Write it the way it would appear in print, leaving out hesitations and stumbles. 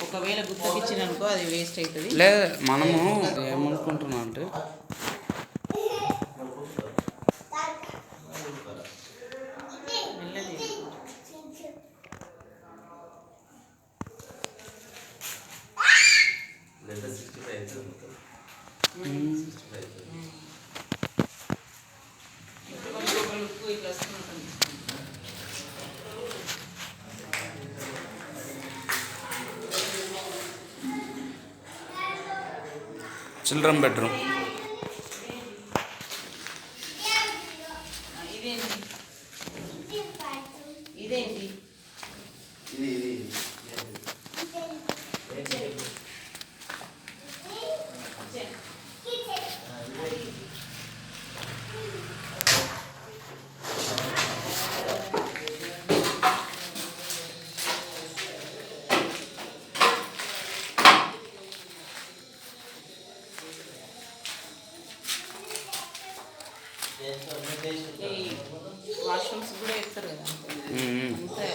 ఒకవేళ గుత్తకిచ్చిననుకో అది వేస్ట్ అవుతుంది. లేదు మనము ఏమనుకుంటున్నాం అంటే చిల్డ్రన్ బెడ్రూమ్ ఇదేంటి వాష్రూమ్స్ కూడా వేస్తారు కదా అంతే.